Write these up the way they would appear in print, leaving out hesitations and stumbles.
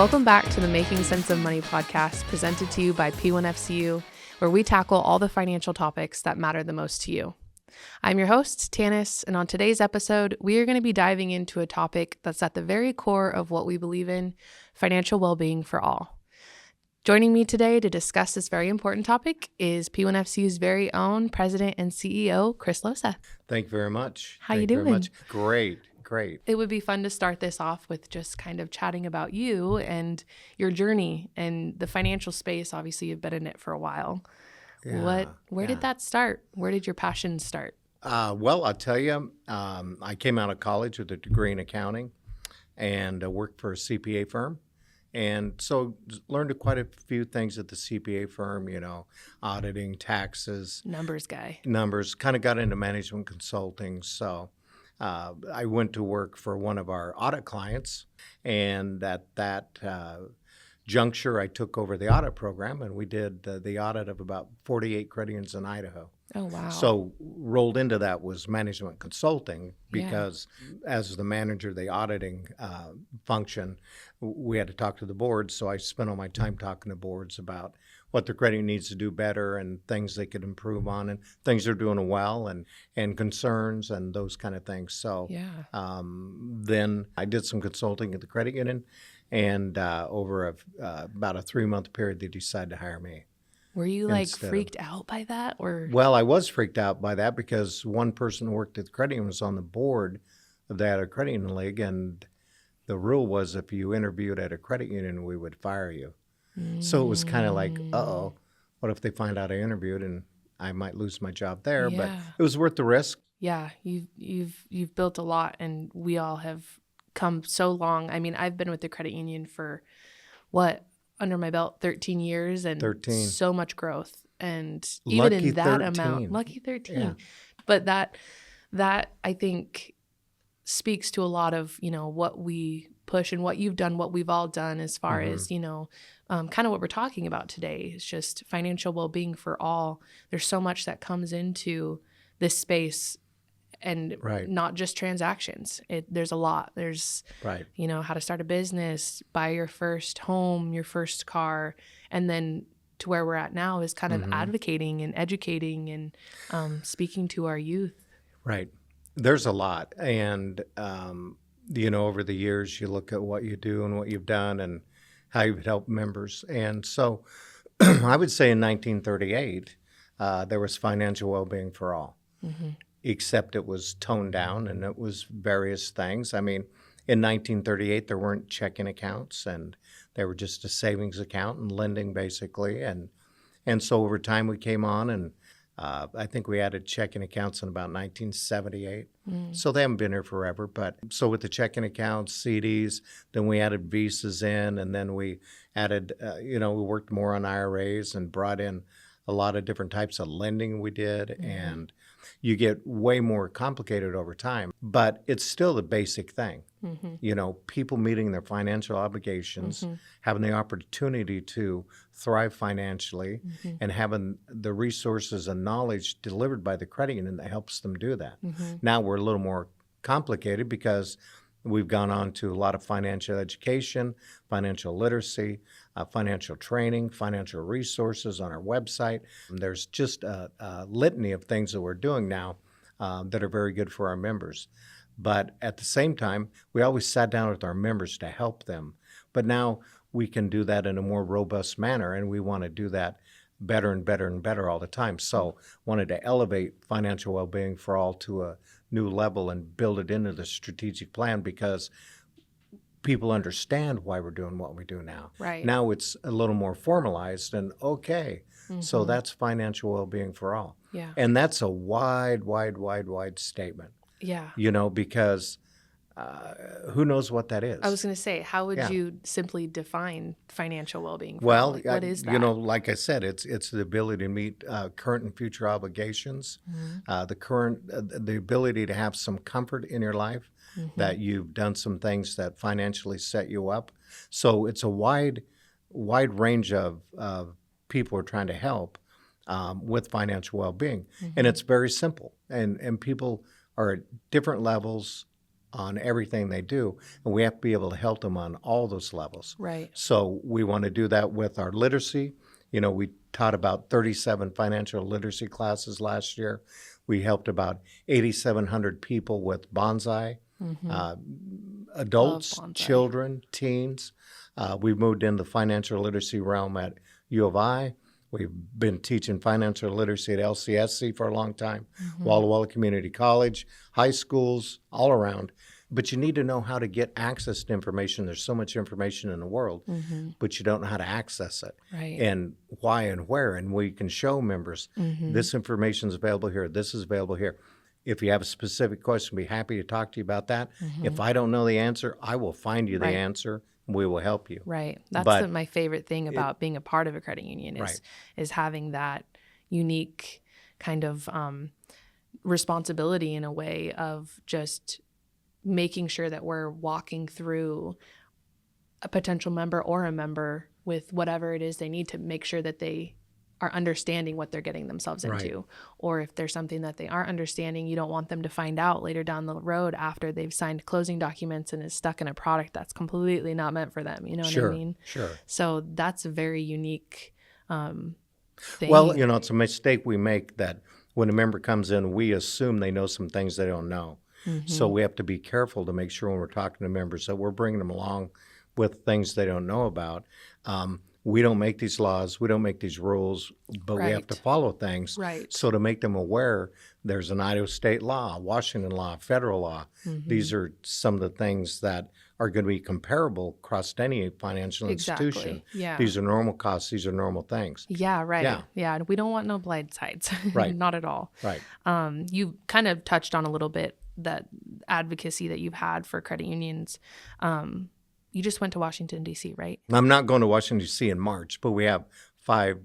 Welcome back to the Making Sense of Money podcast, presented to you by P1FCU, where we tackle all the financial topics that matter the most to you. I'm your host, Tanis, and on today's episode, we are going to be diving into a topic that's at the very core of what we believe in, financial well-being for all. Joining me today to discuss this very important topic is P1FCU's very own President and CEO, Chris Loseth. Thank you very much. How you doing? Great. It would be fun to start this off with just kind of chatting about you and your journey and the financial space. Obviously, you've been in it for a while. Where did that start? Where did your passion start? Well, I'll tell you, I came out of college with a degree in accounting and worked for a CPA firm. And so learned quite a few things at the CPA firm, auditing, taxes. Numbers guy. Numbers, kind of got into management consulting. So I went to work for one of our audit clients, and at that juncture, I took over the audit program, and we did the audit of about 48 credit unions in Idaho. Oh, wow. So rolled into that was management consulting because as the manager of the auditing function, we had to talk to the boards. So I spent all my time talking to boards about what their credit needs to do better and things they could improve on and things they're doing well and concerns and those kind of things. So then I did some consulting at the credit union, and over about a 3-month period, they decided to hire me. Were you freaked out by that, or? Well, I was freaked out by that because one person who worked at the credit union was on the board of that credit union league, and the rule was if you interviewed at a credit union, we would fire you. So it was kind of like, uh-oh, what if they find out I interviewed and I might lose my job there? Yeah. But it was worth the risk. Yeah, you've built a lot, and we all have come so long. I mean, I've been with the credit union for under my belt 13 years, and 13. So much growth, and even Lucky in that 13. amount, lucky 13. Yeah. But that I think speaks to a lot of what we push and what you've done, what we've all done as far as kind of what we're talking about today. It's just financial well-being for all. There's so much that comes into this space, and not just transactions. There's a lot. There's, how to start a business, buy your first home, your first car, and then to where we're at now is kind of advocating and educating and speaking to our youth. Right. There's a lot. And, over the years, you look at what you do and what you've done and how you've helped members. And so I would say in 1938, there was financial well-being for all. Except it was toned down, and it was various things. I mean, in 1938, there weren't checking accounts, and they were just a savings account and lending, basically. And so over time, we came on, and I think we added checking accounts in about 1978. So they haven't been here forever. But so with the checking accounts, CDs, then we added Visas in, and then we added, we worked more on IRAs and brought in a lot of different types of lending we did, and you get way more complicated over time, but it's still the basic thing. People meeting their financial obligations, having the opportunity to thrive financially, and having the resources and knowledge delivered by the credit union that helps them do that. Now we're a little more complicated because we've gone on to a lot of financial education, financial literacy, financial training, financial resources on our website. There's just a litany of things that we're doing now that are very good for our members. But at the same time, we always sat down with our members to help them. But now we can do that in a more robust manner, and we want to do that better and better and better all the time. So wanted to elevate financial well-being for all to a new level and build it into the strategic plan because people understand why we're doing what we do now. Right. Now it's a little more formalized and okay. So that's financial well-being for all. Yeah. And that's a wide statement. Yeah. Because who knows what that is? I was going to say, how would you simply define financial well-being for all? Well, what is that? Like I said, it's the ability to meet current and future obligations, the ability to have some comfort in your life, that you've done some things that financially set you up. So it's a wide range of people we're trying to help with financial well-being. And it's very simple. And people are at different levels on everything they do, and we have to be able to help them on all those levels. Right. So we want to do that with our literacy. We taught about 37 financial literacy classes last year. We helped about 8,700 people with bonsai, adults, bonsai. children, teens. We've moved into the financial literacy realm at U of I. We've been teaching financial literacy at LCSC for a long time, Walla Walla Community College, high schools, all around. But you need to know how to get access to information. There's so much information in the world, but you don't know how to access it, Right. and why and where. And we can show members this information is available here, this is available here. If you have a specific question, I'd be happy to talk to you about that. If I don't know the answer, I will find you the Right. answer. We will help you. Right. That's But my favorite thing about being a part of a credit union Right. is having that unique kind of responsibility in a way of just making sure that we're walking through a potential member or a member with whatever it is they need to make sure that they are understanding what they're getting themselves Right. into. Or if there's something that they aren't understanding, you don't want them to find out later down the road after they've signed closing documents and is stuck in a product that's completely not meant for them. You know what I mean? Sure. So that's a very unique thing. Well, it's a mistake we make that when a member comes in, we assume they know some things they don't know. So we have to be careful to make sure when we're talking to members that we're bringing them along with things they don't know about. We don't make these laws, we don't make these rules, but we have to Right. follow things. Right. So to make them aware, there's an Idaho state law, Washington law, federal law. These are some of the things that are going to be comparable across any financial institution. Exactly. Yeah. These are normal costs, these are normal things. Yeah, right. Yeah. Yeah. And we don't want no blind sides. Right. Not at all. Right. You kind of touched on a little bit that advocacy that you've had for credit unions. You just went to Washington, D.C., right? I'm not going to Washington, D.C. in March, but we have 5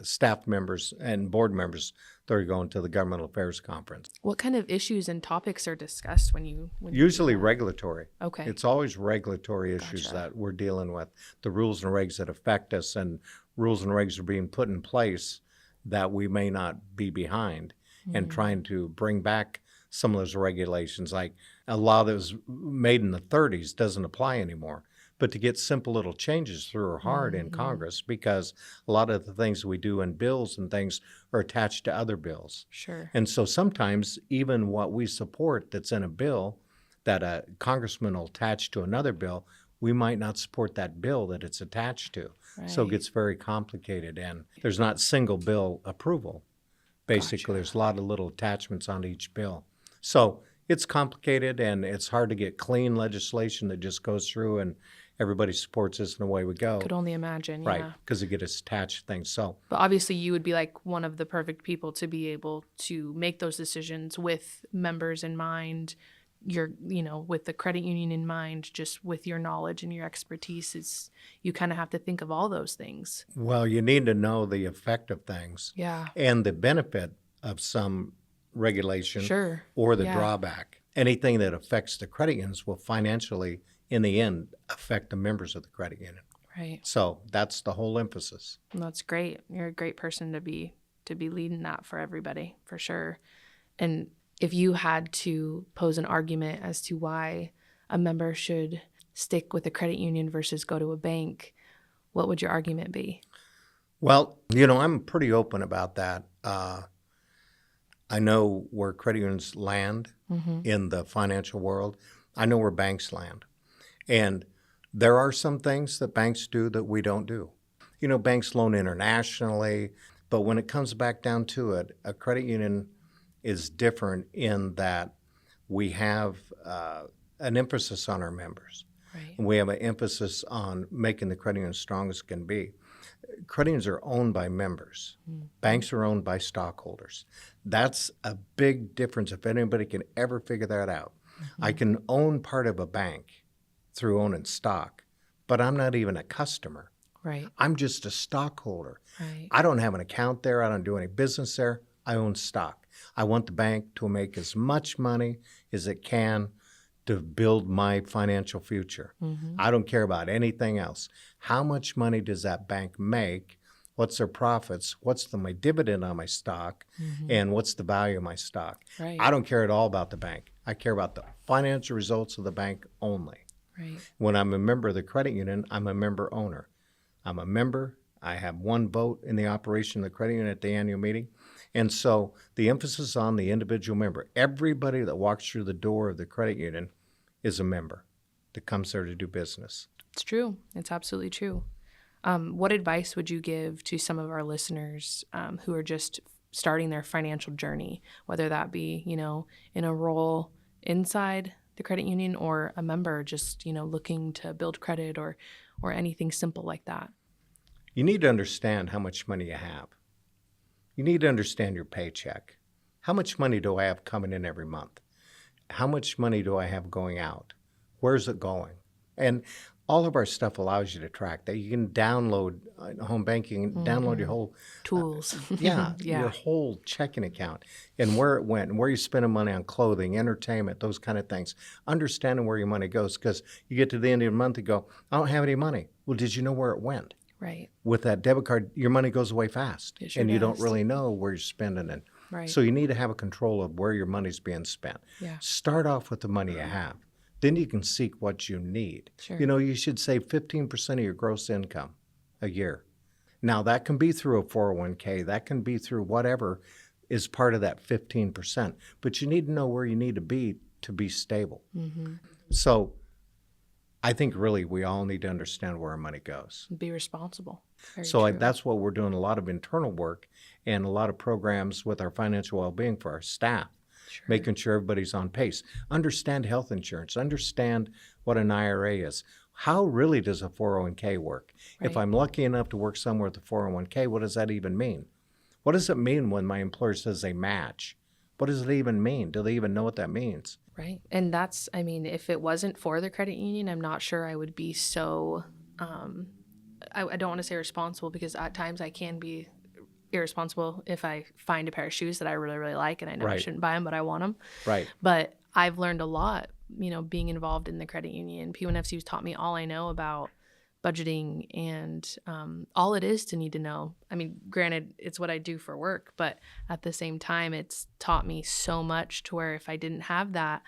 staff members and board members that are going to the Governmental Affairs Conference. What kind of issues and topics are discussed when you Usually regulatory. Okay. It's always regulatory issues Gotcha. that we're dealing with, the rules and regs that affect us, and rules and regs are being put in place that we may not be behind, and trying to bring back some of those regulations. Like a law that was made in the 30s doesn't apply anymore. But to get simple little changes through are hard in Congress, because a lot of the things we do in bills and things are attached to other bills. Sure. And so sometimes even what we support that's in a bill that a congressman will attach to another bill, we might not support that bill that it's attached to. So it Right. gets very complicated, and there's not single bill approval. Basically, there's a lot of little attachments on each bill. So it's complicated, and it's hard to get clean legislation that just goes through and everybody supports us and away we go. Could only imagine. Right, Yeah. because it gets attached to things. So But obviously, you would be like one of the perfect people to be able to make those decisions with members in mind. With the credit union in mind, just with your knowledge and your expertise, you kind of have to think of all those things. well, you need to know the effect of things Yeah. and the benefit of some regulation Sure. or the Yeah. drawback. Anything that affects the credit unions will financially, in the end, affect the members of the credit union. Right. So that's the whole emphasis. Well, that's great. You're a great person to be leading that for everybody, for sure. And if you had to pose an argument as to why a member should stick with a credit union versus go to a bank, what would your argument be? Well, I'm pretty open about that. I know where credit unions land in the financial world. I know where banks land. And there are some things that banks do that we don't do. Banks loan internationally, but when it comes back down to it, a credit union is different in that we have an emphasis on our members. Right. And we have an emphasis on making the credit union as strong as it can be. Credit unions are owned by members. Banks are owned by stockholders. That's a big difference if anybody can ever figure that out. I can own part of a bank through owning stock, but I'm not even a customer. Right. I'm just a stockholder. Right. I don't have an account there. I don't do any business there. I own stock. I want the bank to make as much money as it can to build my financial future. I don't care about anything else. How much money does that bank make? What's their profits? What's my dividend on my stock? And what's the value of my stock? Right. I don't care at all about the bank. I care about the financial results of the bank only. Right. When I'm a member of the credit union, I'm a member owner. I'm a member. I have one vote in the operation of the credit union at the annual meeting. And so the emphasis on the individual member. Everybody that walks through the door of the credit union is a member that comes there to do business. It's true. It's absolutely true. What advice would you give to some of our listeners who are just starting their financial journey, whether that be, in a role inside the credit union or a member just, looking to build credit or anything simple like that? You need to understand how much money you have. You need to understand your paycheck. How much money do I have coming in every month? How much money do I have going out? Where's it going? And all of our stuff allows you to track that. You can download home banking, download your whole Tools. yeah, Yeah. your whole checking account and where it went and where you're spending money on clothing, entertainment, those kind of things. Understanding where your money goes, because you get to the end of the month and go, I don't have any money. Well, did you know where it went? Right. With that debit card, your money goes away fast, It sure and you don't does. really know where you're spending it. Right. So you need to have a control of where your money's being spent. Yeah. Start off with the money you have. Then you can seek what you need. Sure. You should save 15% of your gross income a year. Now, that can be through a 401k. That can be through whatever is part of that 15%. But you need to know where you need to be stable. Mm-hmm. So I think really we all need to understand where our money goes. Be responsible. Very So true. that's what we're doing, a lot of internal work and a lot of programs with our financial well-being for our staff. Sure. Making sure everybody's on pace. Understand health insurance. Understand what an IRA is. How really does a 401k work? Right. If I'm lucky enough to work somewhere with a 401k, what does that even mean? What does it mean when my employer says they match? What does it even mean? Do they even know what that means? Right. And if it wasn't for the credit union, I'm not sure I would be so, I don't want to say responsible, because at times I can be irresponsible if I find a pair of shoes that I really, really like and I know I Right. shouldn't buy them, but I want them. Right. But I've learned a lot, being involved in the credit union. P1FC has taught me all I know about budgeting and all it is to need to know. I mean, granted, it's what I do for work, but at the same time, it's taught me so much to where if I didn't have that,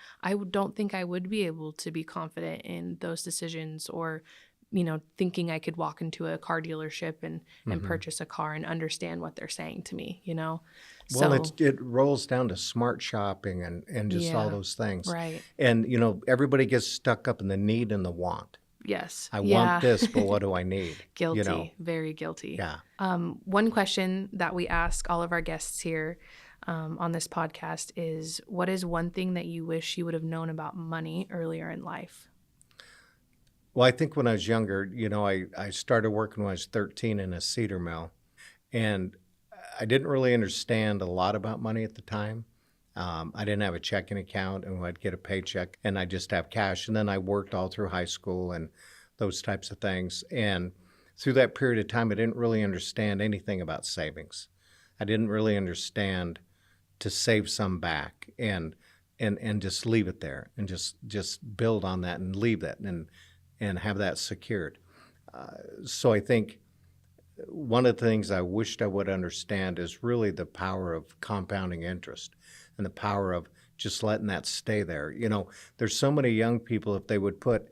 don't think I would be able to be confident in those decisions or thinking I could walk into a car dealership and purchase a car and understand what they're saying to me, Well, So, it rolls down to smart shopping and just all Yeah. those things. right. And, everybody gets stuck up in the need and the want. Yes. I Yeah. want this, but what do I need? Guilty. Very guilty. Yeah. One question that we ask all of our guests here on this podcast is, what is one thing that you wish you would have known about money earlier in life? Well, I think when I was younger, I started working when I was 13 in a cedar mill, and I didn't really understand a lot about money at the time. I didn't have a checking account, and I'd get a paycheck, and I'd just have cash. And then I worked all through high school and those types of things. And through that period of time, I didn't really understand anything about savings. I didn't really understand to save some back and just leave it there and just build on that and leave that and have that secured. So I think one of the things I wished I would understand is really the power of compounding interest and the power of just letting that stay there. There's so many young people, if they would put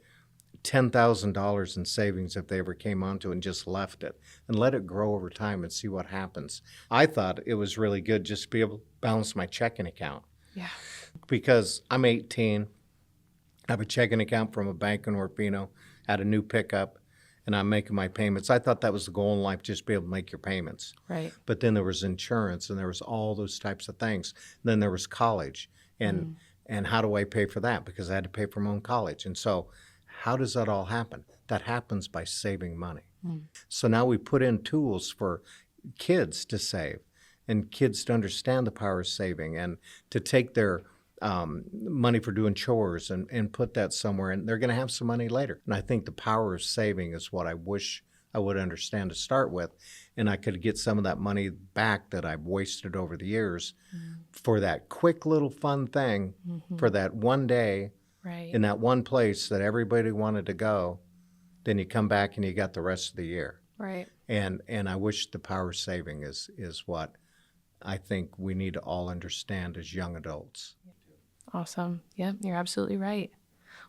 $10,000 in savings if they ever came onto it and just left it and let it grow over time and see what happens. I thought it was really good just to be able to balance my checking account. Yeah. Because I'm 18, I have a checking account from a bank in Orfino, had a new pickup, and I'm making my payments. I thought that was the goal in life, just be able to make your payments. Right. But then there was insurance, and there was all those types of things. And then there was college, and how do I pay for that? Because I had to pay for my own college. And so how does that all happen? That happens by saving money. So now we put in tools for kids to save and kids to understand the power of saving and to take their money for doing chores and put that somewhere, and they're going to have some money later. And I think the power of saving is what I wish I would understand to start with, and I could get some of that money back that I've wasted over the years for that quick little fun thing, for that one day Right. in that one place that everybody wanted to go. Then you come back and you got the rest of the year. Right. And I wish the power of saving is what I think we need to all understand as young adults. Awesome. Yep, you're absolutely right.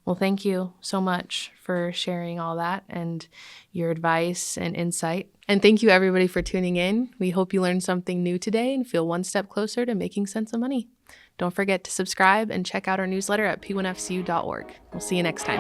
Well, thank you so much for sharing all that and your advice and insight. And thank you, everybody, for tuning in. We hope you learned something new today and feel one step closer to making sense of money. Don't forget to subscribe and check out our newsletter at p1fcu.org. We'll see you next time.